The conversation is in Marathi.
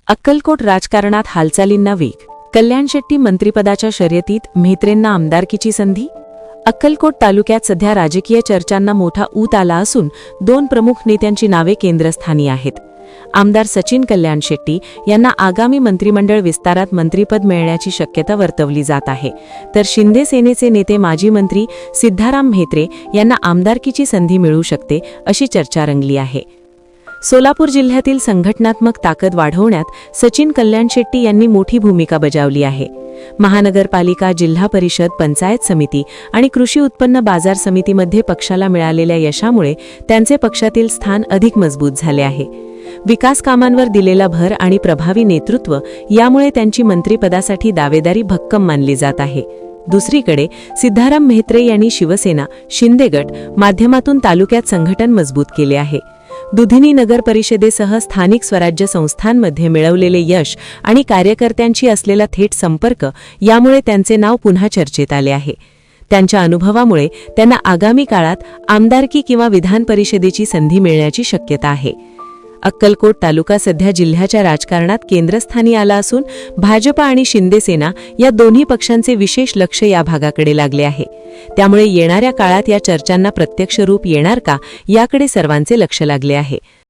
अक्कलकोट राजकारणात हालचालींना वेग. कल्याण शेट्टी मंत्रिपदाच्या शर्यतीत म्हेत्रेंना आमदारकीची संधी. अक्कलकोट तालुक्यात सध्या राजकीय चर्चांना मोठा ऊत आला असून दोन प्रमुख नेत्यांची नावे केंद्रस्थानी आहेत. आमदार सचिन कल्याण शेट्टी यांना आगामी मंत्रिमंडळ विस्तारात मंत्रिपद मिळण्याची शक्यता वर्तवली जात आहे, तर शिंदे सेनेचे नेते माजी मंत्री सिद्धाराम म्हेत्रे यांना आमदारकीची संधी मिळू शकते अशी चर्चा रंगली आहे. सोलापूर जिल्ह्यातील संघटनात्मक ताकद वाढवण्यात सचिन कल्याण शेट्टी यांनी मोठी भूमिका बजावली आहे. महानगरपालिका, जिल्हा परिषद, पंचायत समिती आणि कृषी उत्पन्न बाजार समितीमध्ये पक्षाला मिळालेल्या यशामुळे त्यांचे पक्षातील स्थान अधिक मजबूत झाले आहे. विकास कामांवर दिलेला भर आणि प्रभावी नेतृत्व यामुळे त्यांची मंत्रिपदासाठी दावेदारी भक्कम मानली जात आहे. दुसरीकडे सिद्धाराम म्हेत्रे यांनी शिवसेना, शिंदे गट माध्यमातून तालुक्यात संघटन मजबूत केले आहे. दुधिनी नगर परिषदेसह स्थानिक स्वराज्य संस्थांमध्ये मिळवलेले यश आणि कार्यकर्त्यांशी असलेला थेट संपर्क यामुळे त्यांचे नाव पुन्हा चर्चेत आले आहे. त्यांच्या अनुभवामुळे त्यांना आगामी काळात आमदारकी किंवा विधान परिषदेची संधी मिळण्याची शक्यता आहे. अक्कलकोट तालुका सध्या जिल्ह्याच्या राजकारणात केंद्रस्थानी आला असून भाजप आणि शिंदे सेना या दोन्ही पक्षांचे विशेष लक्ष या भागाकडे लागले आहे. त्यामुळे येणाऱ्या काळात या चर्चांना प्रत्यक्ष रूप येणार का याकडे सर्वांचे लक्ष लागले आहे.